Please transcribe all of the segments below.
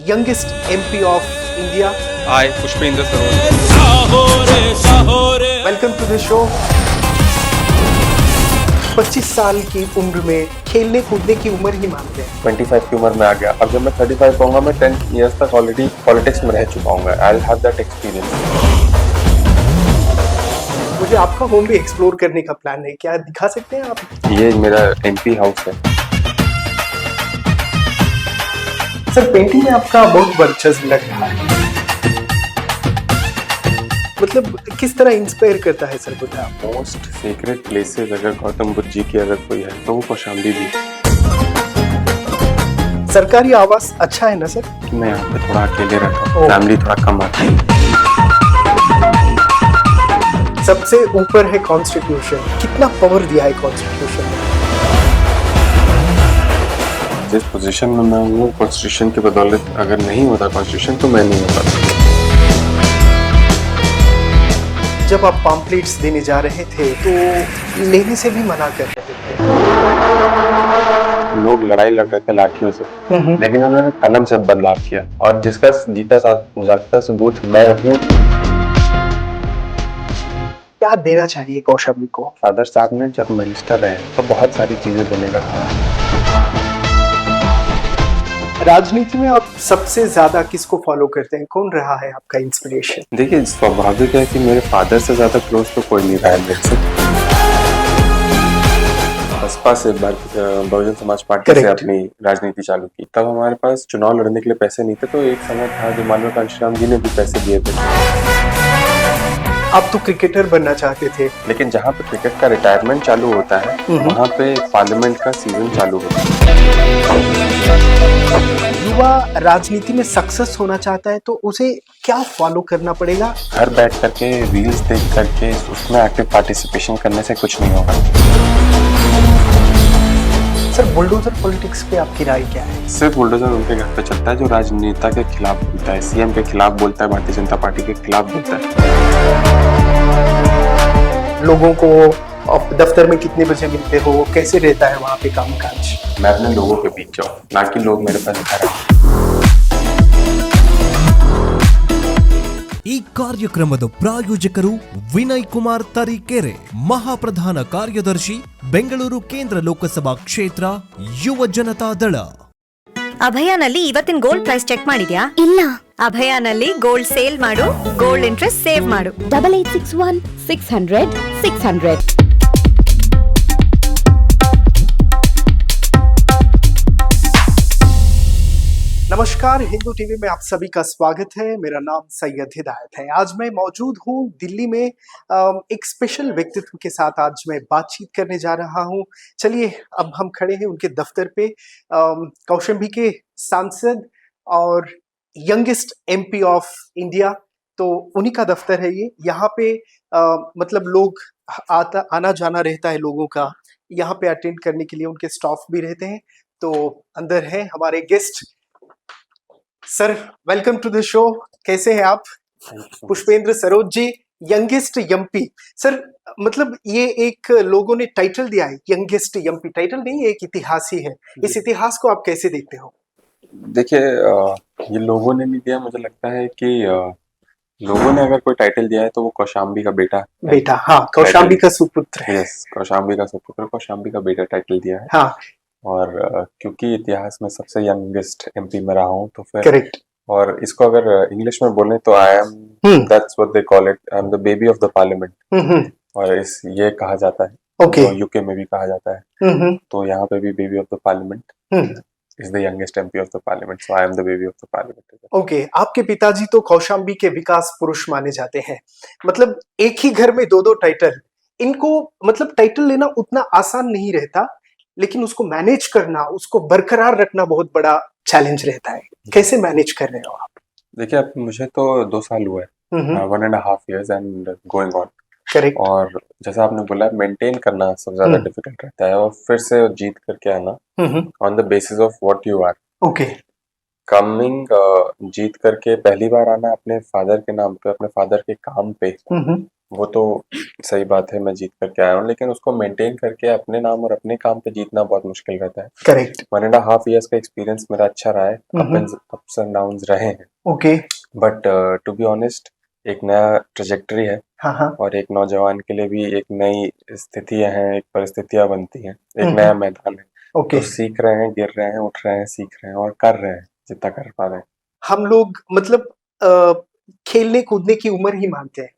youngest MP of India. I, Pushpendra Saroj. Welcome to the show. 25 साल की उम्र में खेलने कूदने की उम्र ही मानते हैं। 25 की उम्र में आ गया। अब जब मैं 35 होऊंगा, मैं 10 इयर्स तक ऑलरेडी पॉलिटिक्स में रह चुका हूँ। I will have that experience. मुझे आपका होम भी एक्सप्लोर करने का प्लान है, क्या दिखा सकते हैं आप? ये मेरा एमपी हाउस है। सर, पेंटिंग में आपका बहुत वर्चस्व लग रहा है। मतलब किस तरह इंस्पायर करता है सर, बताएं। मोस्ट सीक्रेट प्लेसेस अगर गौतम बुद्ध जी की अगर कोई है तो वो कौशाम्बी भी। सरकारी आवास अच्छा है ना सर? मैं यहाँ पे थोड़ा अकेले रहता हूँ, फैमिली थोड़ा कम आती है। सबसे ऊपर है कॉन्स्टिट्यूशन। कितना पावर दिया है कॉन्स्टिट्यूशन ने? जिस पोजीशन में मैं हूँ कॉन्स्टिट्यूशन की बदौलत, अगर नहीं होता कॉन्स्टिट्यूशन तो मैं नहीं होता। जब आप पम्पलेट्स देने जा रहे थे तो लेने से भी मना कर रहे थे। लोग लड़ाई लड़ रहे थे लाठियों से, लेकिन उन्होंने कलम से बदलाव किया। और जिसका जीता जागता सबूत मैं हूँ। क्या देना चाहिए कौशाम्बी को? फादर साहब ने जब मिनिस्टर रहे तो बहुत सारी चीजें देने का कहा। राजनीति में आप सबसे ज्यादा किसको फॉलो करते हैं? कौन रहा है आपका इंस्पिरेशन? देखिए, स्वाभाविक है कि मेरे फादर से ज्यादा क्लोज तो कोई नहीं रहा है मेरे से। बसपा से बहुजन समाज पार्टी से अपनी राजनीति चालू की। तब हमारे पास चुनाव लड़ने के लिए पैसे नहीं थे, तो एक समय था जो मानव कांशीराम जी ने भी पैसे दिए थे। आप तो क्रिकेटर बनना चाहते थे, लेकिन जहाँ पे क्रिकेट का रिटायरमेंट चालू होता है वहाँ पे पार्लियामेंट का सीजन चालू होता है। युवा राजनीति में सक्सेस होना चाहता है तो उसे क्या फॉलो करना पड़ेगा? घर बैठ करके रील्स देख करके उसमें एक्टिव पार्टिसिपेशन करने से कुछ नहीं होगा। सर, बुलडोजर पॉलिटिक्स पे आपकी राय क्या है? सिर्फ बुलडोजर उनके घर पे चलता है जो राजनेता के खिलाफ बोलता है, सीएम के खिलाफ बोलता है, भारतीय जनता पार्टी के खिलाफ बोलता है। लोगों को दफ्तर में कितने बजे मिलते हो? कैसे रहता है वहाँ पे कामकाज? मैं अपने लोगों के बीच जाऊँ, ना कि लोग मेरे पास घर आए। ಈ ಕಾರ್ಯಕ್ರಮದ ಪ್ರಾಯೋಜಕರು ವಿನಯ್ ಕುಮಾರ್ ತರೀಕೆರೆ, ಮಹಾಪ್ರಧಾನ ಕಾರ್ಯದರ್ಶಿ, ಬೆಂಗಳೂರು ಕೇಂದ್ರ ಲೋಕಸಭಾ ಕ್ಷೇತ್ರ, ಯುವ ಜನತಾ ದಳ. ಅಭಯಾನಲ್ಲಿ ಇವತ್ತಿನ ಗೋಲ್ಡ್ ಪ್ರೈಸ್ ಚೆಕ್ ಮಾಡಿದ್ಯಾ? ಇಲ್ಲ. ಅಭಯಾನಲ್ಲಿ ಗೋಲ್ಡ್ ಸೇಲ್ ಮಾಡು, ಗೋಲ್ಡ್ ಇಂಟ್ರೆಸ್ಟ್ ಸೇವ್ ಮಾಡು. 8861 600 600. नमस्कार, हिंदू टीवी में आप सभी का स्वागत है। मेरा नाम सैयद हिदायत है। आज मैं मौजूद हूँ दिल्ली में एक स्पेशल व्यक्तित्व के साथ। आज मैं बातचीत करने जा रहा हूँ। चलिए, अब हम खड़े हैं उनके दफ्तर पे। कौशाम्बी के सांसद और यंगेस्ट एमपी ऑफ इंडिया, तो उन्हीं का दफ्तर है ये। यहाँ पे मतलब लोग आना जाना रहता है लोगों का। यहाँ पे अटेंड करने के लिए उनके स्टाफ भी रहते हैं। तो अंदर है हमारे guest. Sir, welcome to the show. कैसे हैं आप? Pushpendra Saroj ji, youngest MP. Sir, मतलब ये एक लोगों ने टाइटल दिया है, यंगेस्ट एमपी। टाइटल नहीं, एक इतिहास ही है। इस इतिहास को आप कैसे देखते हो? देखिए, ये लोगों ने नहीं दिया। मुझे लगता है कि लोगों ने अगर कोई टाइटल दिया है तो वो कौशाम्बी का बेटा, हाँ, कौशाम्बी का सुपुत्र है। यस, कौशाम्बी का सुपुत्र, कौशाम्बी का बेटा टाइटल दिया है। हाँ। और क्योंकि इतिहास में सबसे यंगेस्ट एमपी में रहा हूँ तो फिर करेक्ट। और इसको अगर इंग्लिश में बोले तो I am, that's what they call it, I am the baby of the parliament. और ये कहा जाता है, ओके। तो यूके में भी कहा जाता है, तो यहाँ पे भी baby of the parliament is the youngest MP of the parliament, so I am the baby of the parliament. Okay, आपके पिताजी तो कौशाम्बी के विकास पुरुष माने जाते हैं। मतलब एक ही घर में दो दो टाइटल। इनको मतलब टाइटल लेना उतना आसान नहीं रहता, लेकिन उसको मैनेज करना, उसको बरकरार रखना बहुत बड़ा चैलेंज रहता है। कैसे मैनेज कर रहे हो आप? देखिए, अब मुझे तो 2 साल हुआ है, 1.5 years and going on. Correct. और जैसा आपने बोला, मेंटेन करना सबसे ज्यादा डिफिकल्ट रहता है और फिर से जीत करके आना on the basis of what you are. Okay. Coming जीत करके पहली बार आना अपने फादर के नाम पे, अपने फादर के काम पे, वो तो सही बात है, मैं जीत करके आया हूँ, लेकिन उसको मेंटेन करके अपने नाम और अपने काम पे जीतना बहुत मुश्किल रहता है। करेक्ट। 1.5 years का एक्सपीरियंस मेरा अच्छा रहा है, अप्स एंड डाउन्स रहे हैं, okay. But to be honest एक नया ट्रेजेक्टरी है हाँ हाँ। और एक नौजवान के लिए भी एक नई स्थितियां हैं, एक परिस्थितियां बनती हैं, एक नया मैदान है। ओके। तो सीख रहे हैं, गिर रहे हैं, उठ रहे हैं, सीख रहे हैं और कर रहे हैं जितना कर पा रहे हैं। हम लोग मतलब खेलने कूदने की उम्र ही मानते हैं,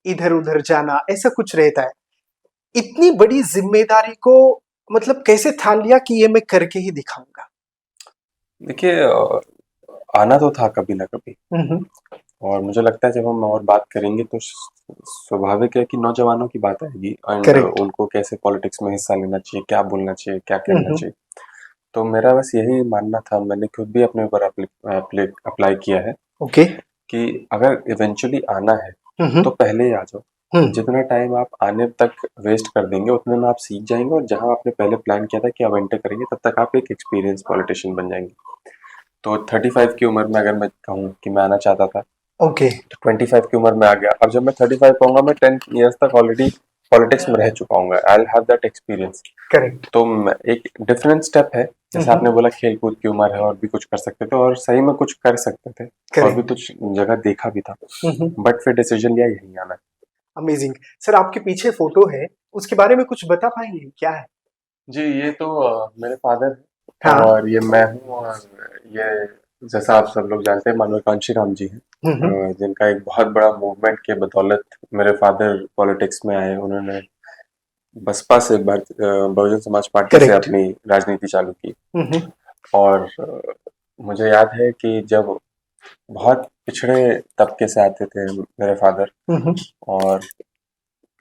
इधर उधर जाना ऐसा कुछ रहता है। इतनी बड़ी जिम्मेदारी को मतलब कैसे ठान लिया कि ये मैं करके ही दिखाऊंगा? देखिए आना तो था कभी ना कभी, और मुझे लगता है जब हम और बात करेंगे तो स्वाभाविक है कि नौजवानों की बात आएगी एंड Correct. उनको कैसे पॉलिटिक्स में हिस्सा लेना चाहिए, क्या बोलना चाहिए, क्या करना चाहिए। तो मेरा बस यही मानना था, मैंने खुद भी अपने ऊपर अप्लाई किया है ओके। कि अगर इवेंचुअली आना है तो पहले ही आ जाओ। जितना टाइम आप आने तक वेस्ट कर देंगे उतने में आप सीख जाएंगे, और जहां आपने पहले प्लान किया था कि आप एंटर करेंगे तब तक आप एक एक्सपीरियंस पॉलिटिशियन बन जाएंगे। तो 35 की उम्र में अगर मैं कहूँ कि मैं आना चाहता था, ओके। 25 की उम्र में आ गया। अब जब मैं 35 का होऊंगा, मैं 10 years तक ऑलरेडी पॉलिटिक्स में रह चुका हूँ, I will have that experience. Correct. तो एक डिफरेंट स्टेप है, जैसे आपने बोला खेल कूद की उम्र है और भी कुछ कर सकते थे, और सही में कुछ कर सकते थे और भी कुछ जगह देखा भी था, बट फिर डिसीजन लिया यही आना है। अमेजिंग। सर आपके पीछे फोटो है, उसके बारे में कुछ बता पाएंगे क्या है? जी ये तो मेरे फादर हाँ। और ये मैं हूँ, और ये जैसा आप सब लोग जानते हैं मानव कांशीराम जी हैं, जिनका एक बहुत बड़ा मूवमेंट के बदौलत मेरे फादर पॉलिटिक्स में आए। उन्होंने बसपा से बहुजन समाज पार्टी से Correct. अपनी राजनीति चालू की, और मुझे याद है कि जब बहुत पिछड़े तबके से आते थे मेरे फादर, और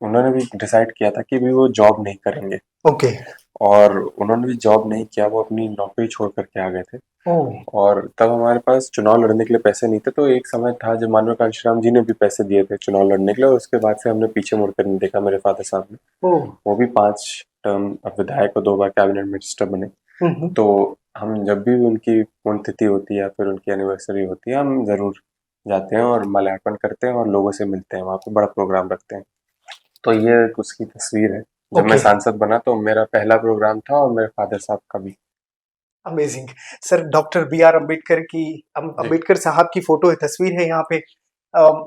उन्होंने भी डिसाइड किया था कि भी वो जॉब नहीं करेंगे, ओके। और उन्होंने भी जॉब नहीं किया, वो अपनी नौकरी छोड़ करके आ गए थे। ओह। और तब हमारे पास चुनाव लड़ने के लिए पैसे नहीं थे, तो एक समय था जब मानव कांशीराम जी ने भी पैसे दिए थे चुनाव लड़ने के लिए, और उसके बाद से हमने पीछे मुड़कर नहीं देखा मेरे फादर साहब ने। ओह। वो भी 5 टर्म विधायक और 2 बार कैबिनेट मिनिस्टर बने। तो हम जब भी उनकी पुण्यतिथि होती है या फिर उनकी एनिवर्सरी होती है, हम जरूर जाते हैं और माल्यार्पण करते हैं और लोगों से मिलते हैं, वहाँ पे बड़ा प्रोग्राम रखते हैं। तो ये उसकी तस्वीर है। जब मैं Okay. सांसद बना तो मेरा पहला प्रोग्राम था, और मेरे फादर साहब का भी। Amazing. Sir doctor B R Ambedkar की अम्बेडकर साहब की फोटो है, तस्वीर है यहाँ पे।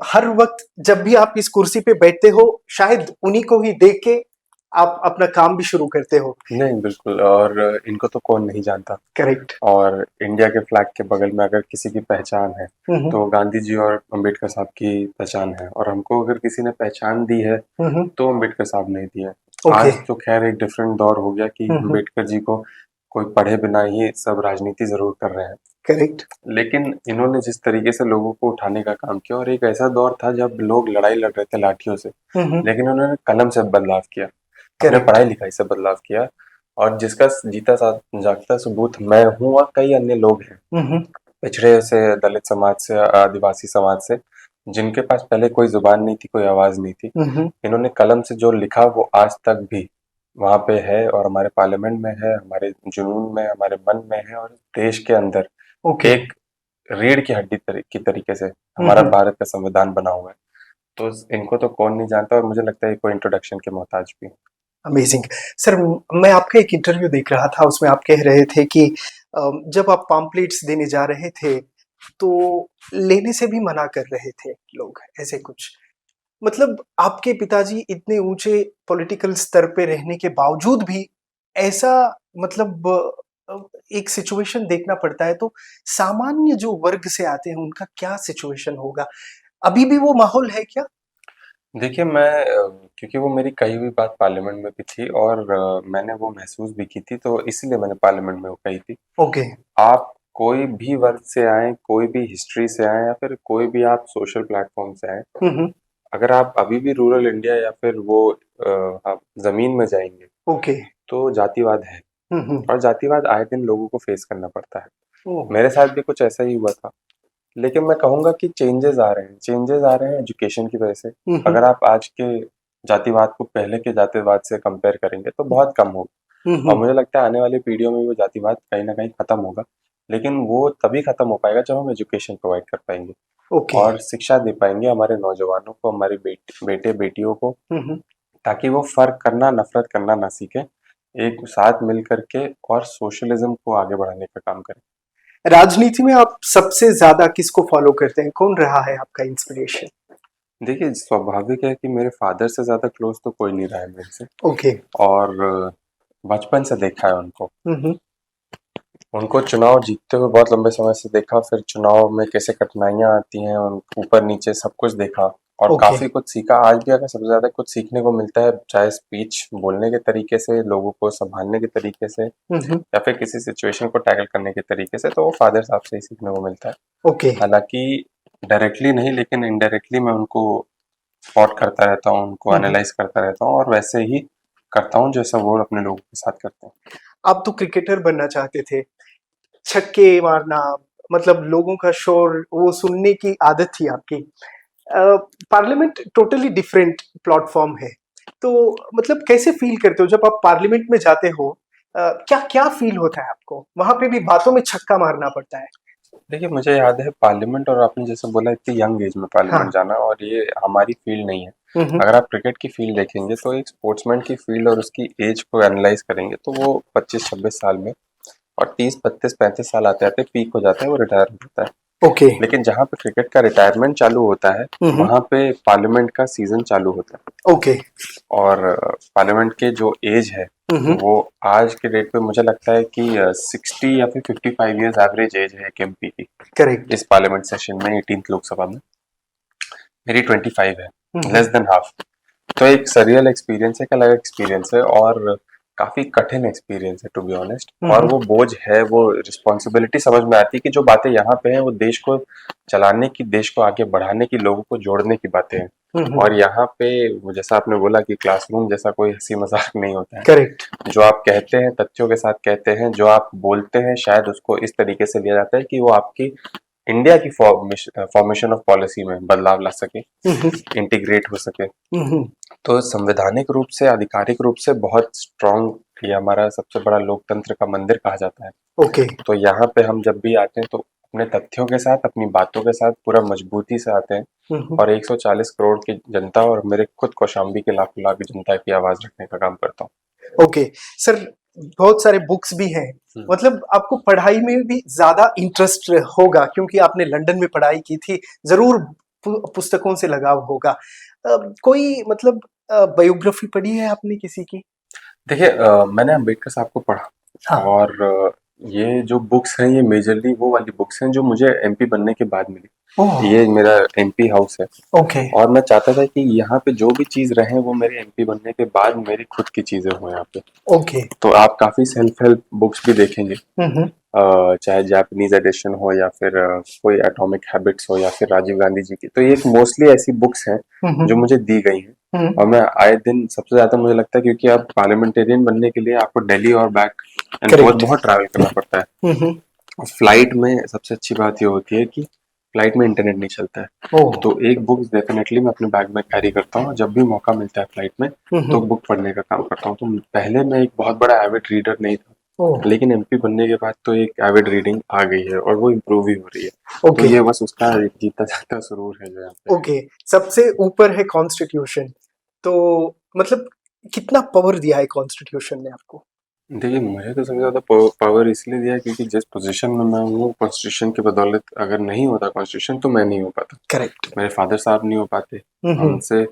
हर वक्त जब भी आप इस कुर्सी पे बैठते हो, शायद उन्हीं को ही देख के आप अपना काम भी शुरू करते हो। नहीं बिल्कुल, और इनको तो कौन नहीं जानता। करेक्ट। और इंडिया के फ्लैग के बगल में अगर किसी की पहचान है तो गांधी जी और अम्बेडकर साहब की पहचान है, और हमको अगर किसी ने पहचान दी है तो अम्बेडकर साहब ने दी है। आज तो खैर एक डिफरेंट दौर हो गया कि अम्बेडकर जी को कोई पढ़े बिना ही सब राजनीति जरूर कर रहे हैं। करेक्ट। लेकिन इन्होंने जिस तरीके से लोगों को उठाने का काम किया, और एक ऐसा दौर था जब लोग लड़ाई लड़ रहे थे लाठियों से, लेकिन उन्होंने कलम से बदलाव किया, अपने पढ़ाई लिखाई से बदलाव किया, और जिसका जीता जागता सबूत मैं हूँ और कई अन्य लोग हैं, पिछड़े से, दलित समाज से, आदिवासी समाज से, जिनके पास पहले कोई जुबान नहीं थी, कोई आवाज नहीं थी। इन्होंने कलम से जो लिखा वो आज तक भी वहां पे है, और हमारे पार्लियामेंट में है, हमारे जुनून में, हमारे मन में है, और देश के अंदर एक रीढ़ की हड्डी की तरीके से हमारा भारत का संविधान बना हुआ है। तो इनको तो कौन नहीं जानता, और मुझे लगता है कोई इंट्रोडक्शन के मोहताज भी। अमेजिंग। सर मैं आपका एक इंटरव्यू देख रहा था, उसमें आप कह रहे थे कि जब आप पॉम्पलेट्स देने जा रहे थे तो लेने से भी मना कर रहे थे लोग, ऐसे कुछ। मतलब आपके पिताजी इतने ऊंचे पॉलिटिकल स्तर पे रहने के बावजूद भी ऐसा मतलब एक सिचुएशन देखना पड़ता है, तो सामान्य जो वर्ग से आते हैं उनका क्या सिचुएशन होगा? अभी भी वो माहौल है क्या? देखिए मैं क्योंकि वो मेरी कही हुई बात पार्लियामेंट में भी थी, और मैंने वो महसूस भी की थी, तो इसीलिए मैंने पार्लियामेंट में वो कही थी। ओके। आप कोई भी वर्ग से आए, कोई भी हिस्ट्री से आए, या फिर कोई भी आप सोशल प्लेटफॉर्म से आए, अगर आप अभी भी रूरल इंडिया या फिर वो आप जमीन में जाएंगे, ओके। तो जातिवाद है, और जातिवाद आए दिन लोगों को फेस करना पड़ता है। ओह। मेरे साथ भी कुछ ऐसा ही हुआ था, लेकिन मैं कहूंगा कि चेंजेस आ रहे हैं एजुकेशन की वजह से। अगर आप आज के जातिवाद को पहले के जातिवाद से कंपेयर करेंगे तो बहुत कम होगा, और मुझे लगता है आने वाली पीढ़ियों में वो जातिवाद कहीं ना कहीं खत्म होगा, लेकिन वो तभी खत्म हो पाएगा जब हम एजुकेशन प्रोवाइड कर पाएंगे ओके। और शिक्षा दे पाएंगे हमारे नौजवानों को, हमारे बेटे बेटियों को, हम्म। ताकि वो फर्क करना, नफरत करना ना सीखे, एक साथ मिल करके और सोशलिज्म को आगे बढ़ाने का काम करें। राजनीति में आप सबसे ज्यादा किसको फॉलो करते हैं, कौन रहा है आपका इंस्पिरेशन? देखिए, स्वाभाविक है कि मेरे फादर से ज्यादा क्लोज तो कोई नहीं रहा है मेरे से, ओके। और बचपन से देखा है उनको। हम्म। उनको चुनाव जीतते हुए बहुत लंबे समय से देखा, फिर चुनाव में कैसे कठिनाइयां आती हैं, ऊपर नीचे सब कुछ देखा और ओके। काफी कुछ सीखा। आज भी अगर सबसे ज्यादा कुछ सीखने को मिलता है, चाहे स्पीच बोलने के तरीके से, लोगों को संभालने के तरीके से, हम्म। या फिर किसी सिचुएशन को टैकल करने के तरीके से, तो वो फादर साहब से ही सीखने को मिलता है। ओके। हालांकि डायरेक्टली नहीं, लेकिन इनडायरेक्टली मैं उनको स्पॉट करता रहता हूँ, उनको एनालाइज करता रहता हूँ और वैसे ही करता हूँ जैसा वो अपने लोगों के साथ करते हैं। आप तो क्रिकेटर बनना चाहते थे, छक्के मारना, मतलब लोगों का शोर वो सुनने की आदत थी आपकी। पार्लियामेंट टोटली डिफरेंट प्लेटफॉर्म है, तो मतलब कैसे फील करते हो जब आप पार्लियामेंट में जाते हो? क्या क्या फील होता है आपको? वहां पे भी बातों में छक्का मारना पड़ता है। देखिए, मुझे याद है पार्लियामेंट, और आपने जैसे बोला इतनी यंग एज में पार्लियामेंट हाँ। जाना, और ये हमारी फील्ड नहीं है। हम्म। अगर आप क्रिकेट की फील्ड देखेंगे तो एक स्पोर्ट्समैन की फील्ड और उसकी एज को एनालाइज करेंगे तो वो 25-26 साल में, और 30-32-35 साल आते आते पीक हो जाता है, वो रिटायर हो जाता है। ओके। लेकिन जहाँ पे क्रिकेट का रिटायरमेंट चालू होता है, वहां पे पार्लियामेंट का सीजन चालू होता है। ओके। और पार्लियामेंट के जो एज है, वो आज के डेट पे मुझे लगता है कि 60 या फिर 55 ईयर्स एवरेज एज है एक एमपी की। करेक्ट। इस पार्लियामेंट सेशन में 18th लोकसभा में मेरी 25 है, लेस देन हाफ। तो एक सरियल एक्सपीरियंस है, एक अलग एक्सपीरियंस है, और काफी कठिन एक्सपीरियंस है टू बी ऑनेस्ट। और वो बोझ है, वो रिस्पॉन्सिबिलिटी समझ में आती है कि जो बातें यहाँ पे हैं वो देश को चलाने की, देश को आगे बढ़ाने की, लोगों को जोड़ने की बातें हैं। और यहाँ पे वो जैसा आपने बोला कि क्लासरूम जैसा कोई हंसी मजाक नहीं होता है। करेक्ट। जो आप कहते हैं तथ्यों के साथ कहते हैं, जो आप बोलते हैं शायद उसको इस तरीके से लिया जाता है कि वो आपकी इंडिया की फॉर्मेशन ऑफ पॉलिसी में बदलाव ला सके, इंटीग्रेट हो सके। तो संवैधानिक रूप से, आधिकारिक रूप से बहुत स्ट्रॉन्ग, ये हमारा सबसे बड़ा लोकतंत्र का मंदिर कहा जाता है। ओके। तो यहाँ पे हम जब भी आते हैं तो अपने तथ्यों के साथ, अपनी बातों के साथ पूरा मजबूती से आते हैं, और 140 करोड़ की जनता और मेरे खुद कौशाम्बी के लाखों लाख जनता की आवाज रखने का काम करता हूँ। ओके सर, बहुत सारे बुक्स भी हैं, मतलब आपको पढ़ाई में भी ज्यादा इंटरेस्ट होगा क्योंकि आपने लंदन में पढ़ाई की थी, जरूर पुस्तकों से लगाव होगा। कोई मतलब बायोग्राफी पढ़ी है आपने किसी की? देखिए, मैंने अम्बेडकर साहब को पढ़ा। हाँ। और ये जो बुक्स हैं, ये मेजरली वो वाली बुक्स हैं जो मुझे एमपी बनने के बाद मिली। ये मेरा एमपी हाउस है। ओके। और मैं चाहता था कि यहाँ पे जो भी चीज रहे वो मेरे एमपी बनने के बाद मेरी खुद की चीजें हो यहाँ पे। ओके। तो आप काफी सेल्फ हेल्प बुक्स भी देखेंगे, चाहे जापानीज एडिशन हो या फिर कोई एटॉमिक हैबिट्स हो या फिर राजीव गांधी जी की। तो ये मोस्टली ऐसी बुक्स हैं जो मुझे दी गई हैं, और मैं आए दिन, सबसे ज्यादा मुझे लगता है क्योंकि आप पार्लियामेंटेरियन बनने के लिए आपको दिल्ली और बैक एंड फोर्थ बहुत ट्रैवल करना पड़ता है। फ्लाइट में सबसे अच्छी बात ये होती है कि फ्लाइट में इंटरनेट नहीं चलता है। तो एक बुक डेफिनेटली मैं अपने बैग में कैरी करता हूँ, जब भी मौका मिलता है फ्लाइट में तो बुक पढ़ने का काम करता हूँ। तो पहले मैं एक बहुत बड़ा एविड रीडर नहीं था, लेकिन एमपी बनने के बाद तो एक एविड रीडिंग आ गई है और वो इम्प्रूव ही हो रही है। तो ये बस उसका जीता जाता सुरूर है जो यहाँ पे। ओके। सबसे ऊपर है कॉन्स्टिट्यूशन, तो मतलब कितना पावर दिया है कॉन्स्टिट्यूशन ने आपको? देखिए, मुझे तो सबसे ज्यादा पावर इसलिए दिया क्योंकि जिस पोजीशन में मैं हूँ कॉन्स्टिट्यूशन की बदौलत, अगर नहीं होता कॉन्स्टिट्यूशन तो मैं नहीं हो पाता। करेक्ट। मेरे फादर साहब नहीं हो पाते, हमसे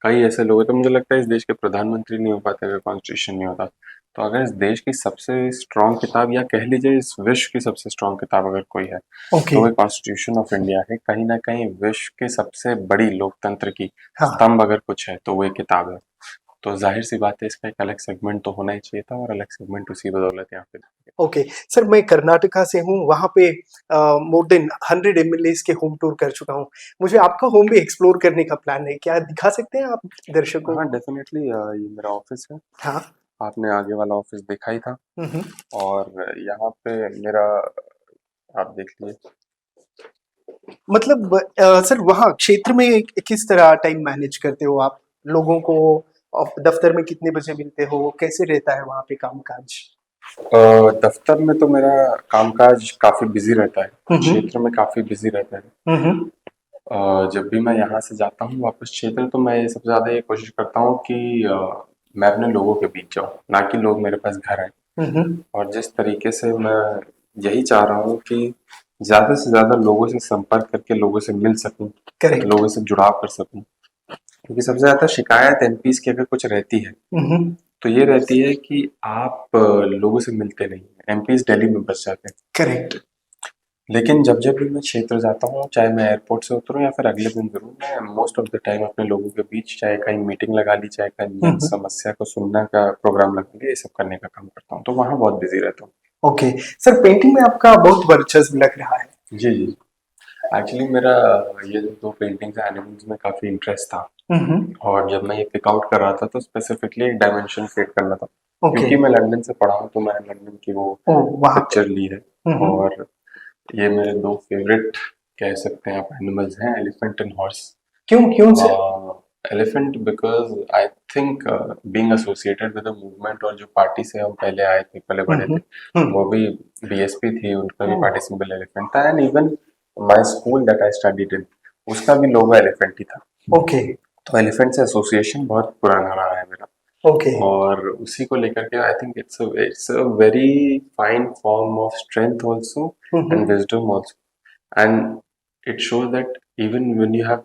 कई ऐसे लोग हैं। तो मुझे लगता है इस देश के प्रधानमंत्री नहीं हो पाते अगर कॉन्स्टिट्यूशन नहीं होता। तो अगर इस देश की सबसे स्ट्रॉन्ग किताब, या कह लीजिए इस विश्व की सबसे स्ट्रॉन्ग किताब अगर कोई है, तो वो कॉन्स्टिट्यूशन ऑफ इंडिया है। कहीं ना कहीं विश्व की सबसे बड़ी लोकतंत्र की स्तंभ अगर कुछ है तो वो एक किताब है। तो जाहिर सी बात है इसका एक अलग सेगमेंट तो होना ही चाहिए था, और अलग सेगमेंट उसी बदौलत यहाँ पे। ओके सर, मैं कर्नाटका से हूँ, वहाँ पे मोर देन 100 एमएलए के होम टूर कर चुका हूँ। मुझे आपका होम भी एक्सप्लोर करने का प्लान है, क्या दिखा सकते हैं आप दर्शकों? हाँ डेफिनेटली, ये मेरा ऑफिस है। हाँ। आपने आगे वाला ऑफिस देखा ही था, और यहाँ पे मेरा, आप देख लीजिए। मतलब सर वहाँ क्षेत्र में किस तरह टाइम मैनेज करते हो आप? लोगों को दफ्तर में कितने बजे मिलते हो, कैसे रहता है वहाँ पे कामकाज? दफ्तर में तो मेरा कामकाज काफी बिजी रहता है, हम्म। क्षेत्र में काफी बिजी रहता है। हम्म। जब भी मैं यहाँ से जाता हूँ वापस क्षेत्र, तो मैं सबसे ज्यादा ये कोशिश करता हूँ कि मैं अपने लोगों के बीच जाऊँ, ना कि लोग मेरे पास घर आए। हम्म। और जिस तरीके से मैं यही चाह रहा हूँ कि ज्यादा से ज्यादा लोगों से संपर्क करके लोगों से मिल सकूं, करेक्ट। लोगों से जुड़ाव कर सकूं, क्योंकि सबसे ज्यादा शिकायत एमपीज की अगर कुछ रहती है हम्म। तो ये रहती है कि आप लोगों से मिलते नहीं। एमपीज दिल्ली में बस जाते हैं। करेक्ट। लेकिन जब जब भी मैं क्षेत्र जाता हूँ, चाहे मैं एयरपोर्ट से उतरूँ या फिर अगले दिन जरूर, मैं मोस्ट ऑफ द टाइम अपने लोगों के बीच, चाहे कहीं मीटिंग लगा ली, चाहे कहीं जन हम्म। समस्या को सुनने का प्रोग्राम लगा लिया, ये सब करने का काम करता हूँ, तो वहाँ बहुत बिजी रहता हूँ। ओके सर, पेंटिंग में आपका बहुत वर्चस्व लग रहा है। जी जी। एक्चुअली मेरा ये जो दो पेंटिंग्स हैं, एनिमल्स में काफी इंटरेस्ट था। हम्म। और जब मैं ये पिक आउट कर रहा था तो स्पेसिफिकली एक डायमेंशन क्रिएट करना था, ओके। क्योंकि मैं लंदन से पढ़ा हूँ, तो मैंने लंदन की वो ओ वहाँ पे। पिक्चर ली है। हम्म। और ये मेरे दो फेवरेट कह सकते हैं आप एनिमल्स हैं, एलिफेंट एंड हॉर्स। क्यों क्यों sir? Elephant because I think being associated with the movement, और जो पार्टी से हम पहले आए थे, पहले बड़े थे, वो भी बीएसपी थी, उनका भी पार्टी सिंबल एलिफेंट था। And even my school that I studied in, उसका भी लोगो एलिफेंट ही था। ओके। तो एलिफेंट से एसोसिएशन बहुत पुराना रहा है मेरा। ओके। और उसी को लेकर के I think it's a very fine form of strength also and wisdom also, and it shows that even when you have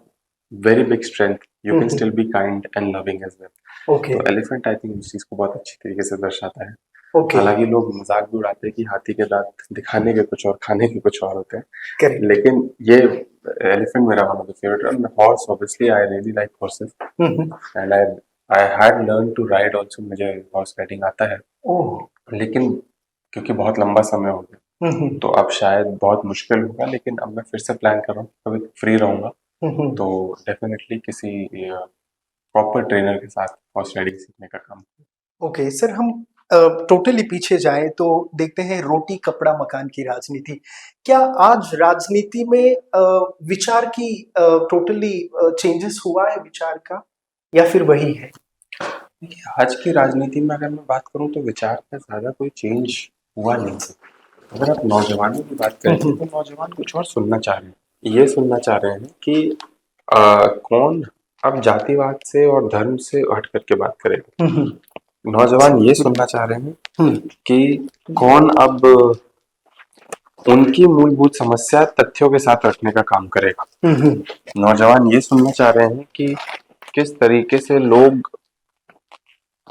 very big strength you can still be kind and loving as well. Okay. तो elephant I think उस चीज को बहुत अच्छी तरीके से दर्शाता है। ओके। हालांकि लोग मजाक भी उड़ाते हैं कि हाथी के दांत दिखाने के कुछ और खाने के कुछ और होते हैं, करेक्ट। लेकिन ये एलिफेंट मेरा one of the favourite. And horse, obviously I really like horses, and I had learn to ride also, मुझे हॉर्स राइडिंग आता है। ओह। लेकिन क्योंकि बहुत लंबा समय हो गया, तो अब शायद बहुत मुश्किल होगा, लेकिन अब मैं फिर से प्लान कर रहा हूँ, कभी फ्री रहूंगा तो डेफिनेटली किसी प्रॉपर ट्रेनर के साथ हॉर्स राइडिंग सीखने का काम। ओके सर, हम टोटली पीछे जाएं तो देखते हैं रोटी कपड़ा मकान की राजनीति। क्या आज राजनीति में विचार की टोटली चेंजेस हुआ है विचार का, या फिर वही है? देखिए, आज की राजनीति में अगर मैं बात करूं तो विचार का ज्यादा कोई चेंज हुआ नहीं है। अगर आप नौजवानों की बात करें तो नौजवान कुछ और सुनना चाह रहे हैं। ये सुनना चाह रहे हैं कि कौन अब जातिवाद से और धर्म से हट करके बात करेगा। नौजवान ये सुनना चाह रहे हैं कि कौन अब उनकी मूलभूत समस्या तथ्यों के साथ रखने का काम करेगा। नौजवान ये सुनना चाह रहे हैं कि किस तरीके से लोग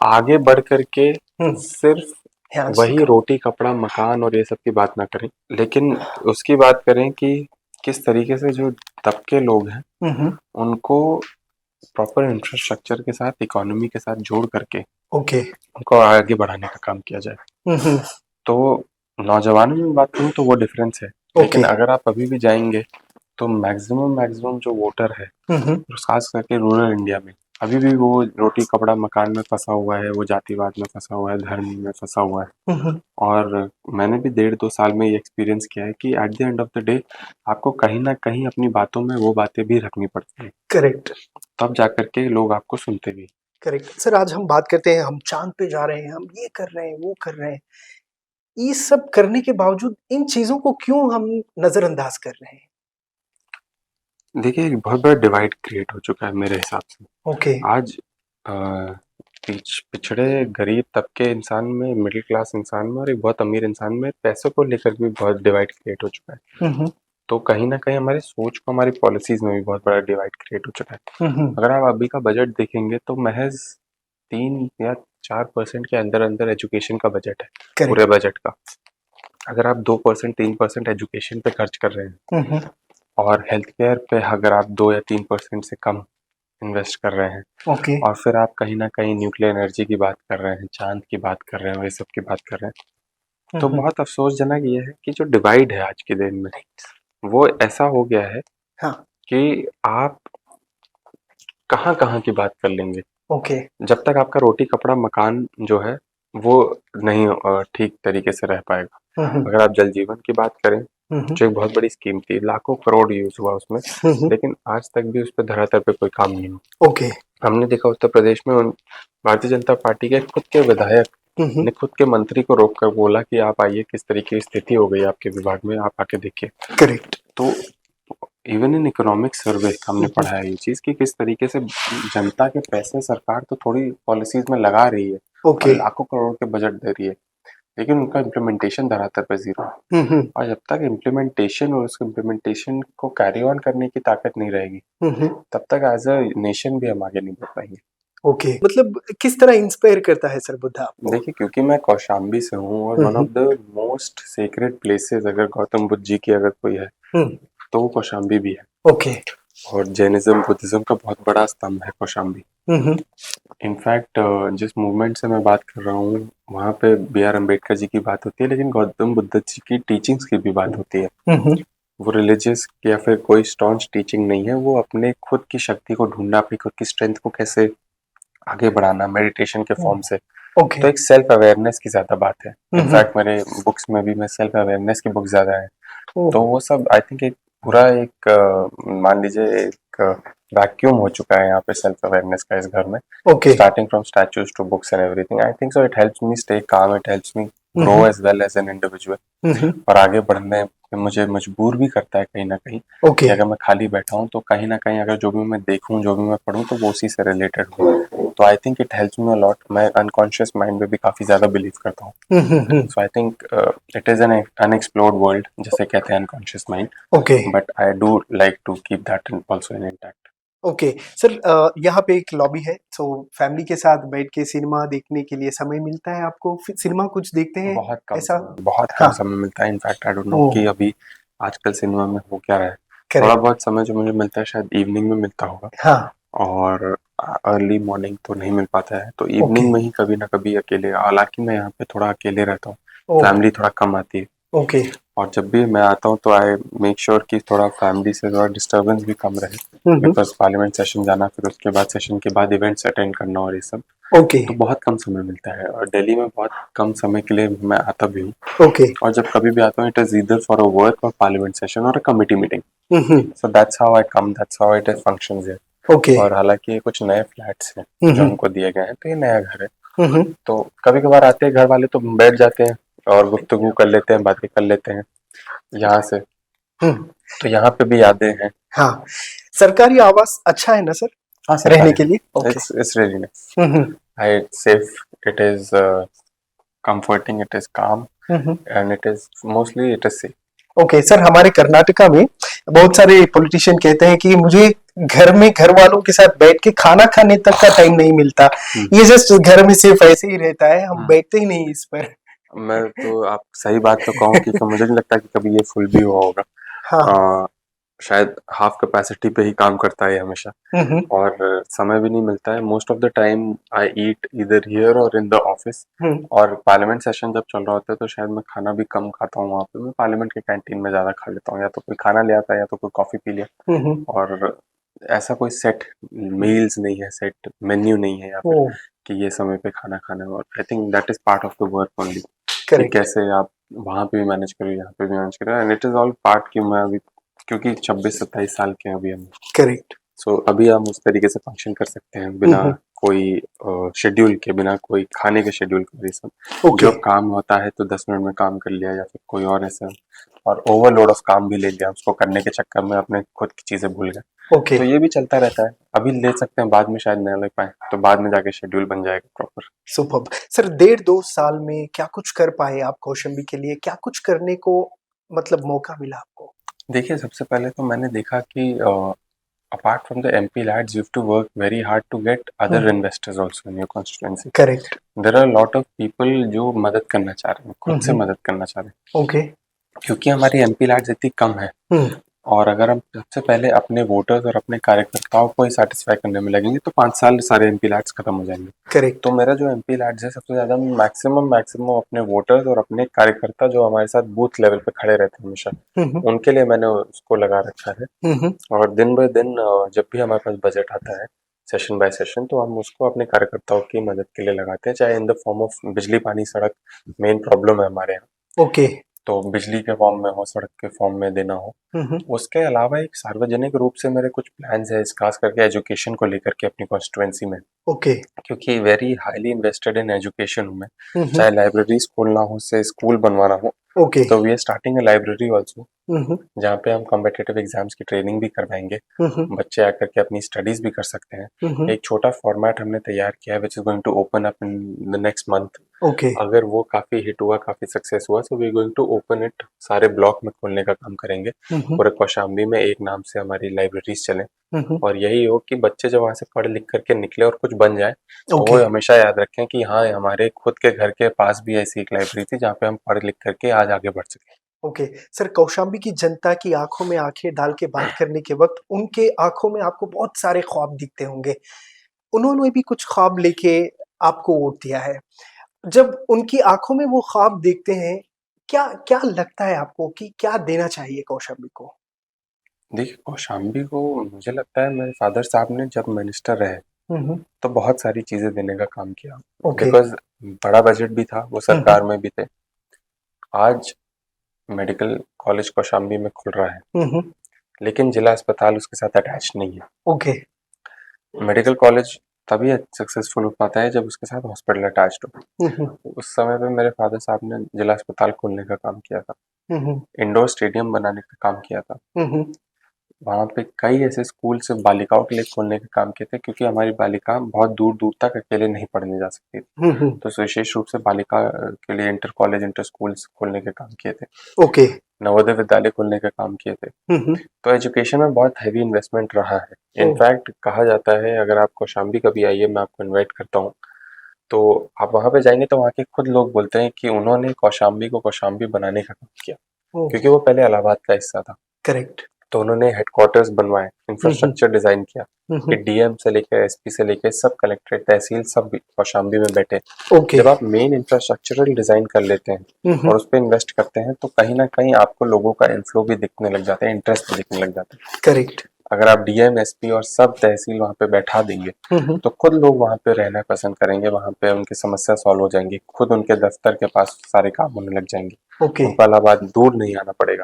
आगे बढ़ करके सिर्फ वही रोटी कपड़ा मकान और ये सब की बात ना करें, लेकिन उसकी बात करें कि किस तरीके से जो तबके लोग हैं उनको प्रॉपर इंफ्रास्ट्रक्चर के साथ, इकोनॉमी के साथ जोड़ करके उनको आगे बढ़ाने का काम किया जाए। तो नौजवानों में बात करूं तो वो डिफरेंस है। लेकिन अगर आप अभी भी जाएंगे तो मैक्सिमम जो वोटर है, खास करके रूरल इंडिया में, अभी भी वो रोटी कपड़ा मकान में फंसा हुआ है, वो जातिवाद में फंसा हुआ है, धर्म में फंसा हुआ है। और मैंने भी 1.5-2 साल में ये एक्सपीरियंस किया है कि at the end of the day आपको कहीं ना कहीं अपनी बातों में वो बातें भी रखनी पड़ती है। करेक्ट। तब जाकर के लोग आपको सुनते भी। करेक्ट सर, आज हम बात करते हैं, हम चांद पे जा रहे हैं, हम ये कर रहे हैं, वो कर रहे हैं। ये सब करने के बावजूद इन चीजों को क्यों हम नजरअंदाज कर रहे हैं? देखिए, एक बहुत बड़ा डिवाइड क्रिएट हो चुका है मेरे हिसाब से। ओके। आज पिछड़े गरीब तबके इंसान में, मिडिल क्लास इंसान में और एक बहुत अमीर इंसान में पैसों को लेकर भी बहुत डिवाइड क्रिएट हो चुका है। तो कहीं ना कहीं हमारी सोच को, हमारी पॉलिसीज में भी बहुत बड़ा डिवाइड क्रिएट हो चुका है। अगर आप अभी का बजट देखेंगे तो महज 3 या 4% के अंदर अंदर एजुकेशन का बजट है पूरे बजट का। अगर आप 2% 3% एजुकेशन पे खर्च कर रहे हैं और हेल्थ केयर पे अगर आप 2 या 3% से कम इन्वेस्ट कर रहे हैं, और फिर आप कहीं ना कहीं न्यूक्लियर एनर्जी की बात कर रहे हैं, चांद की बात कर रहे हैं, ये सब की बात कर रहे हैं, तो बहुत अफसोसजनक ये है कि जो डिवाइड है आज के दिन में वो ऐसा हो गया है कि आप कहाँ की बात कर लेंगे। जब तक आपका रोटी कपड़ा मकान जो है वो नहीं ठीक तरीके से रह पाएगा। अगर आप जल जीवन की बात करें जो एक बहुत बड़ी स्कीम थी, लाखों करोड़ यूज हुआ उसमें, लेकिन आज तक भी उस पर धरातल पे कोई काम नहीं हुआ। हमने देखा उत्तर प्रदेश में भारतीय जनता पार्टी के खुद के विधायक ने खुद के मंत्री को रोक कर बोला कि आप आइए, किस तरीके की स्थिति हो गई आपके विभाग में, आप आके देखिए। करेक्ट। तो इवन इन इकोनॉमिक सर्वे हमने पढ़ा है ये चीज कि किस तरीके से जनता के पैसे सरकार तो थोड़ी पॉलिसीज में लगा रही है ओके। और लाखों करोड़ के बजट दे रही है, लेकिन उनका इम्प्लीमेंटेशन धरातल पे जीरो है। और जब तक इम्प्लीमेंटेशन और उसके इम्प्लीमेंटेशन को कैरी ऑन करने की ताकत नहीं रहेगी, तब तक एज अ नेशन भी हम आगे नहीं बढ़ पाएंगे। ओके, मतलब किस तरह इंस्पायर करता है सर बुद्धा आपको? देखिए, क्योंकि मैं कौशाम्बी से हूँ और one of the most sacred places अगर गौतम बुद्ध जी की अगर कोई है तो वो कौशाम्बी भी है। ओके। और जैनिज्म बुद्धिज्म का बहुत बड़ा स्तंभ है कौशाम्बी। इनफैक्ट जिस मूवमेंट से मैं बात कर रहा हूँ वहाँ पे B.R. अम्बेडकर जी की बात होती है, लेकिन गौतम बुद्ध जी की टीचिंग्स की भी बात होती है। वो रिलीजियस या फिर कोई स्टॉन्च टीचिंग नहीं है, वो अपने खुद की शक्ति को ढूंढना, अपनी खुद की स्ट्रेंथ को कैसे आगे बढ़ाना मेडिटेशन के फॉर्म से। ओके। तो एक सेल्फ अवेयरनेस की ज्यादा बात है। इनफैक्ट मेरे बुक्स में भी मैं सेल्फ अवेयरनेस की बुक ज्यादा है। तो वो सब आई थिंक एक पूरा एक मान लीजिए एक वैक्यूम हो चुका है यहाँ पे सेल्फ अवेयरनेस का इस घर में। Okay. Starting from statues to books and everything, I think so it helps me stay calm, it helps me grow as well as an individual, और आगे बढ़ने में मुझे मजबूर भी करता है कहीं ना कहीं। ओके। अगर मैं खाली बैठा हूँ तो कहीं ना कहीं अगर जो भी मैं देखूँ, जो भी मैं पढ़ूँ, तो वो उसी से रिलेटेड हो। तो I think it helps me a lot. मैं अनकॉन्शियस माइंड में भी काफी ज्यादा बिलीव करता हूँ। So I think it is an unexplored world, जैसे कहते हैं unconscious mind. Okay. But I do like to keep that also in intact. Okay sir, यहाँ पे एक लॉबी है, सो फैमिली के साथ बैठ के सिनेमा देखने के लिए समय मिलता है आपको? सिनेमा कुछ देखते हैं बहुत कम ऐसा? बहुत कम समय मिलता है। इनफैक्ट आई डोंट नो कि अभी आजकल सिनेमा में हो क्या रहा है। थोड़ा बहुत समय जो मुझे मिलता है शायद इवनिंग में मिलता होगा। हाँ। और अर्ली मॉर्निंग तो नहीं मिल पाता है, तो इवनिंग में ही कभी ना कभी अकेले, हालांकि मैं यहाँ पे थोड़ा अकेले रहता हूँ, फैमिली थोड़ा कम आती है। ओके। और जब भी मैं आता हूँ तो आई मेक श्योर कि थोड़ा फैमिली से थोड़ा डिस्टर्बेंस भी कम रहे, बिकॉज पार्लियामेंट सेशन जाना, फिर उसके बाद सेशन के बाद इवेंट्स अटेंड करना और ये सब। ओके। तो बहुत कम समय मिलता है और दिल्ली में बहुत कम समय के लिए मैं आता भी हूँ। ओके। और जब कभी भी आता हूँ it is either for a work और पार्लियामेंट सेशन और a committee meeting. So that's how I come, that's how it functions here. Okay. और हालांकि ये कुछ नए फ्लैट्स हैं जो हमको दिए गए हैं, तो ये नया घर है। तो कभी कभार आते हैं घर वाले तो बैठ जाते हैं और गुफ्तगू कर लेते हैं, बातें कर लेते हैं यहाँ से। तो यहाँ पे भी यादें हैं। हाँ, सरकारी आवास अच्छा है ना सर? हाँ, रहने के लिए? it's really nice. It's safe, it is comforting, it is calm, and it is mostly it is safe. Okay sir, हमारे कर्नाटका में बहुत सारे पॉलिटिशियन कहते हैं कि मुझे घर में घर वालों के साथ बैठ के खाना खाने तक का टाइम नहीं मिलता, ये जस्ट घर में सिर्फ ऐसे ही रहता है, हम बैठते ही नहीं इस पर। मैं तो आप सही बात तो कहूँ कि मुझे नहीं लगता कि कभी ये फुल भी हुआ होगा। हाँ। शायद हाफ कैपेसिटी पे ही काम करता है हमेशा, और समय भी नहीं मिलता है। Most of the time I eat इधर हियर और इन द ऑफिस। और पार्लियामेंट सेशन जब चल रहा होता है तो शायद मैं खाना भी कम खाता हूँ वहाँ पे, मैं पार्लियामेंट के कैंटीन में ज्यादा खा लेता हूँ, या तो कोई खाना ले आता है या तो कोई कॉफी पी लिया। और ऐसा कोई सेट मील्स नहीं है, सेट मेन्यू नहीं है या फिर कि ये समय पे खाना खाना है। और I think that is part of the work only, कि कैसे आप वहाँ पे भी मैनेज करो, यहाँ पे भी मैनेज करो, and it is all part कि मैं अभी क्योंकि 26-27 साल के अभी हम। करेक्ट। सो अभी हम उस तरीके से फंक्शन कर सकते हैं बिना कोई शेड्यूल के, बिना कोई खाने के शेड्यूल के। ये सब जब काम होता है तो 10 मिनट में काम कर लिया, या फिर कोई और ऐसा, और ओवरलोड ऑफ काम भी ले लिया, उसको करने के चक्कर में अपने खुद की चीजें भूल गए। तो ये भी चलता रहता है, अभी ले सकते हैं, बाद में शायद नहीं ले पाए तो बाद में जाके शेड्यूल बन जाएगा प्रॉपर। सुपर्ब सर, 1.5-2 साल में क्या कुछ कर पाए आप कौशाम्बी के लिए? क्या कुछ करने को मतलब मौका मिला आपको? देखिए, सबसे पहले तो मैंने देखा कि apart from the MP lads, you have to work very hard to get other investors also in your constituency. Correct. There are a lot of people जो मदद करना चाह रहे हैं, खुद से मदद करना चाह रहे हैं। Okay. क्योंकि हमारी MP lads इतनी कम है, और अगर हम सबसे पहले अपने वोटर्स और अपने कार्यकर्ताओं को ही सेटिस्फाई करने में लगेंगे तो 5 साल सारे MP लाड्स खत्म हो जाएंगे। करेक्ट। तो मेरा जो MP लाड्स है, सबसे ज्यादा मैक्सिमम अपने वोटर्स और अपने कार्यकर्ता जो हमारे साथ बूथ लेवल पे खड़े रहते हैं हमेशा, उनके लिए मैंने उसको लगा रखा है। और दिन ब दिन जब भी हमारे पास बजट आता है सेशन बाय सेशन, तो हम उसको अपने कार्यकर्ताओं की मदद के लिए लगाते हैं, चाहे इन द फॉर्म ऑफ बिजली, पानी, सड़क मेन प्रॉब्लम है हमारे यहाँ। ओके। तो बिजली के फॉर्म में हो, सड़क के फॉर्म में देना हो। उसके अलावा एक सार्वजनिक रूप से मेरे कुछ प्लान्स है, खास करके एजुकेशन को लेकर के अपनी कॉन्स्टिट्यूएंसी में, ओके। क्योंकि very highly invested in education हूँ मैं। चाहे लाइब्रेरीज खोलना हो, से स्कूल बनवाना हो, ओके। तो we are starting a library also, जहाँ पे हम कॉम्पिटिटिव एग्जाम्स की ट्रेनिंग भी करवाएंगे। बच्चे आकर के अपनी स्टडीज भी कर सकते हैं। एक छोटा फॉर्मेट हमने तैयार किया है which is going to open up in the next month. Okay. अगर वो काफी हिट हुआ, काफी सक्सेस हुआ, so we are going to open it, सारे ब्लॉक में खोलने का काम करेंगे। पूरे कौशाम्बी में एक नाम से हमारी लाइब्रेरीज चले, और यही हो कि बच्चे जब वहां से पढ़ लिख करके निकले और कुछ बन जाए, तो वो हमेशा याद रखें कि हाँ, हमारे खुद के घर के पास भी ऐसी एक लाइब्रेरी थी जहाँ पे हम पढ़ लिख करके आज आगे बढ़ सके। ओके सर, कौशाम्बी की जनता की आंखों में आंखें डाल के बात करने के वक्त उनके आंखों में आपको बहुत सारे ख्वाब दिखते होंगे। उन्होंने भी कुछ ख्वाब लेके आपको वोट दिया है। जब उनकी आंखों में वो ख्वाब देखते हैं, क्या क्या लगता है आपको कि क्या देना चाहिए कौशाम्बी को? देखिए, कौशाम्बी को मुझे लगता है मेरे फादर साहब ने जब मिनिस्टर रहे तो बहुत सारी चीजें देने का काम किया, बिकॉज बड़ा बजट भी था, वो सरकार में भी थे। आज मेडिकल कॉलेज कौशाम्बी में खुल रहा है, लेकिन जिला अस्पताल उसके साथ अटैच नहीं है। ओके। मेडिकल कॉलेज तभी सक्सेसफुल हो पाता है जब उसके साथ हॉस्पिटल अटैच्ड हो। उस समय पे मेरे फादर साहब ने जिला अस्पताल खोलने का काम किया था, इंडोर स्टेडियम बनाने का काम किया था, वहाँ पे कई ऐसे स्कूल सिर्फ बालिकाओं के लिए खोलने का काम किए थे, क्योंकि हमारी बालिका बहुत दूर दूर तक अकेले नहीं पढ़ने जा सकती थी। तो विशेष रूप से बालिका के लिए इंटर कॉलेज, इंटर स्कूल खोलने के काम किए थे। ओके। नवोदय विद्यालय खोलने का काम किए थे। तो एजुकेशन में बहुत हैवी इन्वेस्टमेंट रहा है। इनफैक्ट कहा जाता है, अगर आप कौशाम्बी कभी आइए, मैं आपको इन्वाइट करता हूँ, तो आप वहाँ पे जाएंगे तो वहाँ के खुद लोग बोलते हैं कि उन्होंने कौशाम्बी को कौशाम्बी बनाने का काम किया, क्योंकि वो पहले इलाहाबाद का हिस्सा था। करेक्ट। तो उन्होंने हेडक्वार्टर्स बनवाए, इंफ्रास्ट्रक्चर डिजाइन किया, कि डीएम से लेकर एसपी से लेकर सब कलेक्ट्रेट, तहसील सब कौशाम्बी में बैठे। जब आप मेन इंफ्रास्ट्रक्चरल डिजाइन कर लेते हैं और उस पर इन्वेस्ट करते हैं, तो कहीं ना कहीं आपको लोगों का इनफ्लो भी दिखने लग जाता है, इंटरेस्ट भी दिखने लग जाता है। करेक्ट। अगर आप डीएम, एसपी और सब तहसील वहाँ पे बैठा देंगे, तो खुद लोग वहाँ पे रहना पसंद करेंगे, वहाँ पे उनकी समस्या सॉल्व हो जाएंगी, खुद उनके दफ्तर के पास सारे काम होने लग जाएंगे। उनको इलाहाबाद दूर नहीं आना पड़ेगा।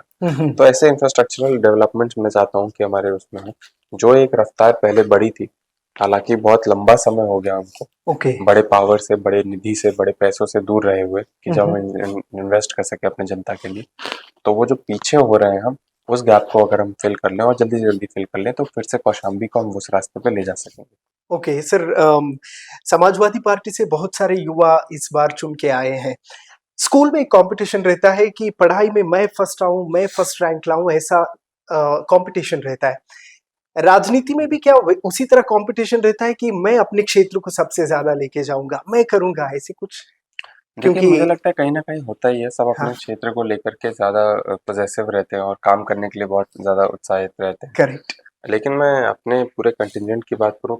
तो ऐसे इंफ्रास्ट्रक्चरल डेवलपमेंट मैं चाहता हूँ कि हमारे उसमें हो, जो एक रफ्तार पहले बढ़ी थी, हालांकि बहुत लंबा समय हो गया हमको बड़े पावर से, बड़े निधि से, बड़े पैसों से दूर रहे हुए, कि जब हम इन्वेस्ट कर सके अपने जनता के लिए, तो वो जो पीछे हो रहे हैं हम, उस गैप को अगर हम फिल कर लें और जल्दी से जल्दी फिल कर लें, तो फिर से कौशाम्बी को हम उस रास्ते पे ले जा सकेंगे। ओके सर, समाजवादी पार्टी से बहुत सारे युवा इस बार चुन के आए हैं। स्कूल में एक कंपटीशन रहता है कि पढ़ाई में मैं फर्स्ट आऊं, मैं फर्स्ट रैंक लाऊं, ऐसा कंपटीशन रहता है। राजनीति में भी क्या उसी तरह कंपटीशन रहता है कि मैं अपने क्षेत्र को सबसे ज्यादा लेके जाऊंगा, मैं करूंगा ऐसे कुछ? देखिए, मुझे लगता है कहीं ना कहीं होता ही है, सब अपने क्षेत्र को लेकर के ज्यादा पॉजिटिव रहते हैं और काम करने के लिए बहुत ज्यादा उत्साहित रहते हैं। करेक्ट। लेकिन मैं अपने पूरे कंटिजेंट की बात करूँ,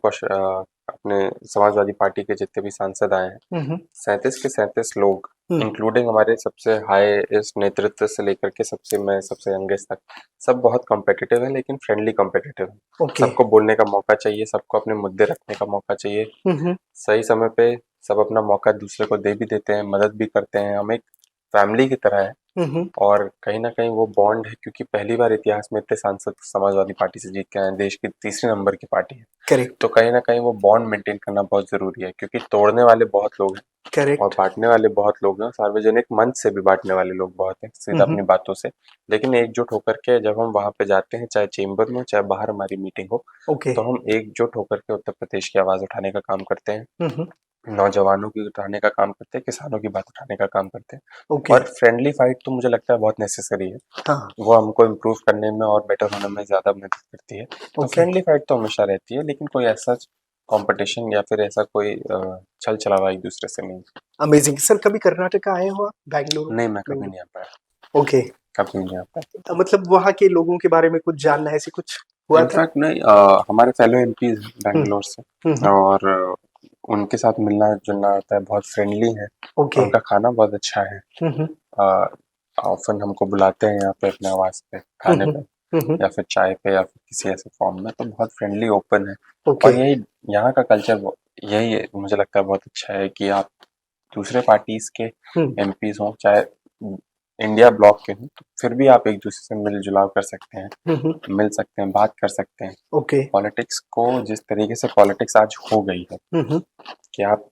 अपने समाजवादी पार्टी के जितने भी सांसद आए हैं, 37 के 37 लोग, इंक्लूडिंग हमारे सबसे हाईएस्ट नेतृत्व से लेकर के सबसे यंगेस्ट तक, सब बहुत कॉम्पिटिटिव है, लेकिन फ्रेंडली कॉम्पिटिटिव है। सबको बोलने का मौका चाहिए, सबको अपने मुद्दे रखने का मौका चाहिए, सही समय पे सब अपना मौका दूसरे को दे भी देते हैं, मदद भी करते हैं। हम एक फैमिली की तरह है, और कहीं ना कहीं वो बॉन्ड है, क्योंकि पहली बार इतिहास में इतने सांसद समाजवादी पार्टी से जीत के आए हैं, देश की तीसरी नंबर की पार्टी है। करेक्ट। तो कहीं ना कहीं वो बॉन्ड मेंटेन करना बहुत जरूरी है, क्योंकि तोड़ने वाले बहुत लोग हैं। करेक्ट। और बांटने वाले बहुत लोग हैं, सार्वजनिक मंच से भी बांटने वाले लोग बहुत हैं, सीधा अपनी बातों से। लेकिन एकजुट होकर के जब हम वहां पे जाते हैं, चाहे चेंबर में, चाहे बाहर हमारी मीटिंग हो, तो हम एकजुट होकर के उत्तर प्रदेश की आवाज उठाने का काम करते हैं, नौजवानों की उठाने का काम करते हैं, किसानों की बात उठाने का काम करते हैं। और फ्रेंडली फाइट तो मुझे लगता है बहुत नेसेसरी है। वो हमको इम्प्रूव करने में और बेटर होने में ज्यादा मदद करती है। तो फ्रेंडली फाइट तो हमेशा रहती है, लेकिन कोई ऐसा कंपटीशन या फिर ऐसा कोई छल छलावा एक दूसरे से नहीं। अमेजिंग सर, कभी कर्नाटक आए हो आप? बैंगलोर? नहीं, मैं कभी नहीं आ पाया। ओके। कभी नहीं आ पाया। मतलब वहाँ के लोगों के बारे में कुछ जानना है, ऐसे कुछ हुआ था? इनफैक्ट नहीं, हमारे फेलो एमपीज बैंगलोर से, और उनके साथ मिलना जुलना होता है, बहुत फ्रेंडली है, उनका खाना बहुत अच्छा है। ऑफन हमको बुलाते हैं यहाँ पे अपने आवास पे खाने पे, या फिर चाय पे, या फिर किसी ऐसे फॉर्म में, तो बहुत फ्रेंडली, ओपन है। और यही यहाँ का कल्चर, यही है, मुझे लगता है बहुत अच्छा है कि आप दूसरे पार्टीज के एमपीज हों, चाहे इंडिया ब्लॉक के हूँ, तो फिर भी आप एक दूसरे से मिल जुलाव कर सकते हैं, मिल सकते हैं, बात कर सकते हैं। ओके। पॉलिटिक्स को जिस तरीके से पॉलिटिक्स आज हो गई है कि आप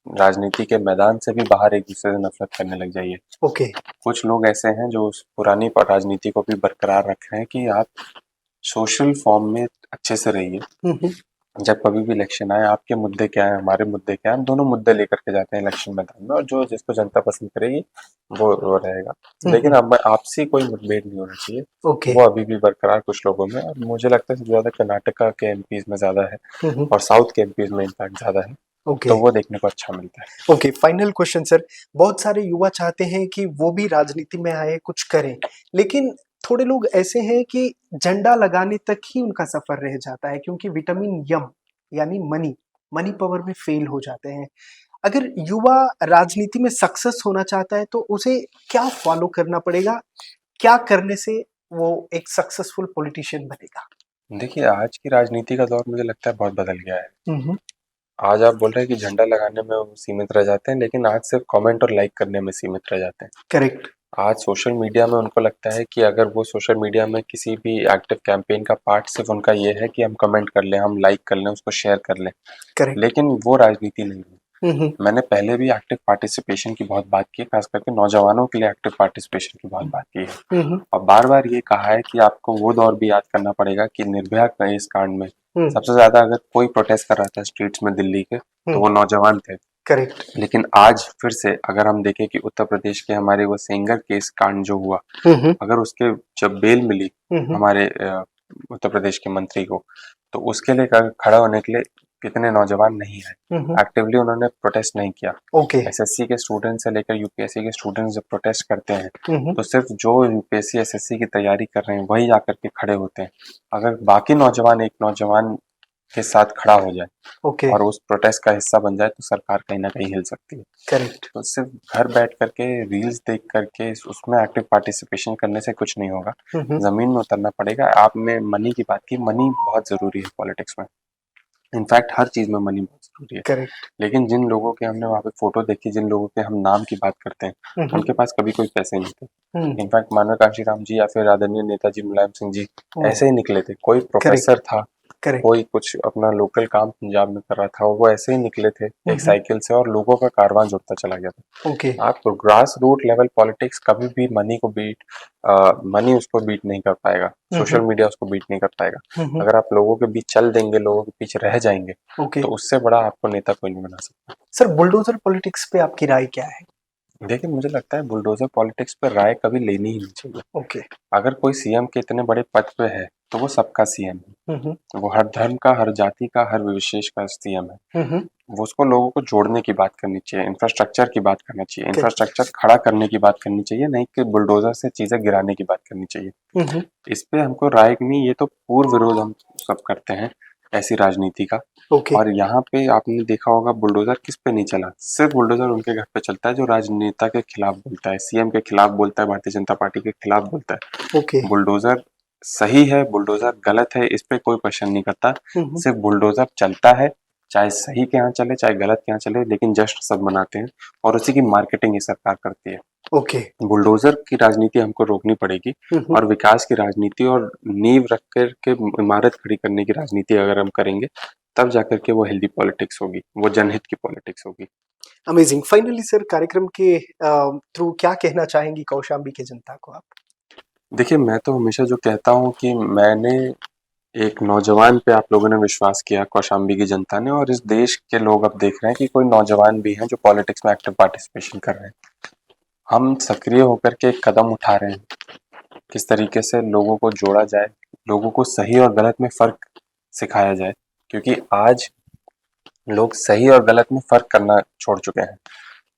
राजनीति के मैदान से भी बाहर एक दूसरे से नफरत करने लग जाइए। ओके। कुछ लोग ऐसे हैं जो उस पुरानी राजनीति को भी बरकरार रख रहे हैं कि आप सोशल फॉर्म में अच्छे से रहिए। जब कभी भी इलेक्शन आए, आपके मुद्दे क्या है, हमारे मुद्दे क्या है, हम दोनों मुद्दे लेकर के जाते हैं इलेक्शन मैदान में, और जो जिसको जनता पसंद करेगी वो रहेगा। लेकिन अब आपसी कोई मुठभेड़ नहीं होना चाहिए। ओके। वो अभी भी बरकरार कुछ लोगों में, और मुझे लगता है सबसे ज्यादा कर्नाटका के एमपीज में ज्यादा है और साउथ के एमपीज में इनफैक्ट ज्यादा है। ओके। तो वो देखने को अच्छा मिलता है। Okay, final question sir. बहुत सारे युवा चाहते हैं कि वो भी राजनीति में आए, कुछ करें, लेकिन थोड़े लोग ऐसे हैं कि झंडा लगाने तक ही उनका सफर रह जाता है, क्योंकि विटामिन यम यानी मनी पावर में फेल हो जाते हैं। अगर युवा राजनीति में सक्सेस होना चाहता है तो उसे क्या फॉलो करना पड़ेगा? क्या करने से वो एक सक्सेसफुल पॉलिटिशियन बनेगा? देखिए, आज की राजनीति का दौर मुझे लगता है बहुत बदल गया है। आज आप बोल रहे हैं कि झंडा लगाने में वो सीमित रह जाते हैं, लेकिन आज सिर्फ कमेंट और लाइक करने में सीमित रह जाते हैं। करेक्ट। आज सोशल मीडिया में उनको लगता है कि अगर वो सोशल मीडिया में किसी भी एक्टिव कैंपेन का पार्ट सिर्फ उनका ये है कि हम कमेंट कर लें, हम लाइक कर लें, उसको शेयर कर लें, करेक्ट। लेकिन वो राजनीति नहीं है। मैंने पहले भी एक्टिव पार्टिसिपेशन की बहुत बात की है, खास करके नौजवानों के लिए एक्टिव पार्टिसिपेशन की बहुत बात की है, और बार बार ये कहा है कि आपको वो दौर भी याद करना पड़ेगा कि निर्भया के इस कांड में सबसे ज्यादा अगर कोई प्रोटेस्ट कर रहा था स्ट्रीट्स में दिल्ली के, तो वो नौजवान थे। करेक्ट। लेकिन आज फिर से अगर हम देखें कि उत्तर प्रदेश के हमारे वो सेंगर केस कांड जो हुआ, अगर उसके जब बेल मिली हमारे उत्तर प्रदेश के मंत्री को, तो उसके लिए खड़ा होने के लिए कितने नौजवान नहीं आए, एक्टिवली उन्होंने प्रोटेस्ट नहीं किया। ओके। एसएससी के स्टूडेंट से लेकर यूपीएससी के स्टूडेंट्स जब प्रोटेस्ट करते हैं, तो सिर्फ जो यूपीएससी एसएससी की तैयारी कर रहे हैं वही आकर के खड़े होते हैं। अगर बाकी नौजवान एक नौजवान के साथ खड़ा हो जाए ओके। और उस प्रोटेस्ट का हिस्सा बन जाए, तो सरकार कहीं ना कहीं हिल सकती है। करेक्ट। तो सिर्फ घर बैठ करके रील्स देख करके उसमें एक्टिव पार्टिसिपेशन करने से कुछ नहीं होगा, जमीन में उतरना पड़ेगा। आपने मनी की बात की, मनी बहुत जरूरी है पॉलिटिक्स में, इनफैक्ट हर चीज में मनी बहुत जरूरी है। करेक्ट। लेकिन जिन लोगों के हमने वहाँ पे फोटो देखी, जिन लोगों के हम नाम की बात करते हैं, उनके पास कभी कोई पैसे नहीं थे। इनफैक्ट मानव कांशीराम जी या फिर आदरणीय नेताजी मुलायम सिंह जी ऐसे ही निकले थे। कोई प्रोफेसर था, कोई कुछ अपना लोकल काम पंजाब में कर रहा था, वो ऐसे ही निकले थे एक साइकिल से, और लोगों का कारवां जुड़ता चला गया था। ओके। आप ग्रास रूट लेवल पॉलिटिक्स कभी भी मनी उसको बीट नहीं कर पाएगा, सोशल मीडिया उसको बीट नहीं कर पाएगा। अगर आप लोगों के बीच चल देंगे, लोगों के पीछे रह जाएंगे, तो उससे बड़ा आपको नेता कोई नहीं बना सकता। सर, बुलडोजर पॉलिटिक्स पे आपकी राय क्या है? देखिए, मुझे लगता है बुलडोजर पॉलिटिक्स पे राय कभी लेनी ही नहीं चाहिए। ओके। अगर कोई सीएम के इतने बड़े पद पे है, तो वो सबका सीएम है। वो हर धर्म का, हर जाति का, हर विशेष का सीएम है। वो उसको लोगों को जोड़ने की बात करनी चाहिए, इंफ्रास्ट्रक्चर की बात करनी चाहिए, इंफ्रास्ट्रक्चर खड़ा करने की बात करनी चाहिए, नहीं कि बुलडोजर से चीजें गिराने की बात करनी चाहिए। इस पे हमको राय नहीं, ये तो पूर्व विरोध हम सब करते हैं ऐसी राजनीति का। ओके। और यहाँ पे आपने देखा होगा बुलडोजर किस पे नहीं चला, सिर्फ बुलडोजर उनके घर पे चलता है जो राजनेता के खिलाफ बोलता है, सीएम के खिलाफ बोलता है, भारतीय जनता पार्टी के खिलाफ बोलता है। ओके। बुलडोजर सही है, बुलडोजर गलत है, इस पे कोई क्वेश्चन नहीं करता। सिर्फ बुलडोजर चलता है, चाहे सही के यहाँ चले चाहे गलत के यहाँ चले, लेकिन जस्ट सब मनाते हैं, और उसी की मार्केटिंग ये सरकार करती है। ओके। बुलडोजर की राजनीति हमको रोकनी पड़ेगी, और विकास की राजनीति और नींव रख कर के इमारत खड़ी करने की राजनीति अगर हम करेंगे, तब जाकर के वो हेल्दी पॉलिटिक्स होगी, वो जनहित की पॉलिटिक्स होगी। अमेजिंग। फाइनली सर, कार्यक्रम के थ्रू क्या कहना चाहेंगी कौशाम्बी की जनता को आप? देखिए, मैं तो हमेशा जो कहता हूँ कि मैंने एक नौजवान पे आप लोगों ने विश्वास किया, कौशाम्बी की जनता ने, और इस देश के लोग अब देख रहे हैं कि कोई नौजवान भी हैं जो पॉलिटिक्स में एक्टिव पार्टिसिपेशन कर रहे हैं। हम सक्रिय होकर के एक कदम उठा रहे हैं, किस तरीके से लोगों को जोड़ा जाए, लोगों को सही और गलत में फर्क सिखाया जाए, क्योंकि आज लोग सही और गलत में फर्क करना छोड़ चुके हैं।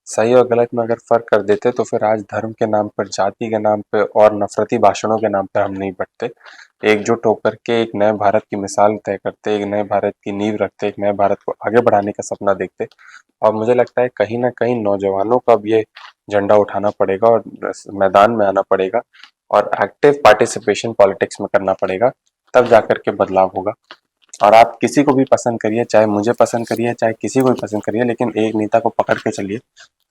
सही और गलत में अगर फर्क कर देते तो फिर आज धर्म के नाम पर, जाति के नाम पर और नफरती भाषणों के नाम पर हम नहीं बढ़ते, एकजुट होकर के एक नए भारत की मिसाल तय करते, एक नए भारत की नींव रखते, एक नए भारत को आगे बढ़ाने का सपना देखते। और मुझे लगता है कहीं ना कहीं नौजवानों को अब ये झंडा उठाना पड़ेगा और मैदान में आना पड़ेगा, और एक्टिव पार्टिसिपेशन पॉलिटिक्स में करना पड़ेगा, तब जाकर के बदलाव होगा। और आप किसी को भी पसंद करिए, चाहे मुझे पसंद करिए, चाहे किसी को भी पसंद करिए, लेकिन एक नेता को पकड़ के चलिए,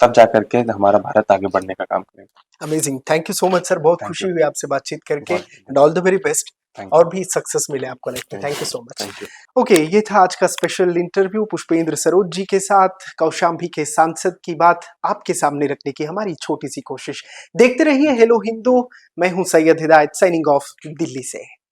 तब जा करके हमारा भारत आगे बढ़ने का काम करेगा। Amazing, thank you so much sir, बहुत Thank खुशी you. हुई आपसे बातचीत करके बहुत- and all the very best, Thank you. और भी सक्सेस मिले आपको लाइफ में। Thank you so much. Thank you. Okay, ये था आज का स्पेशल इंटरव्यू पुष्पेंद्र सरोज जी के साथ। कौशाम्बी के सांसद की बात आपके सामने रखने की हमारी छोटी सी कोशिश। देखते रहिए हेलो हिंदू, मैं हूं सैयद हिदायत, साइनिंग ऑफ दिल्ली से।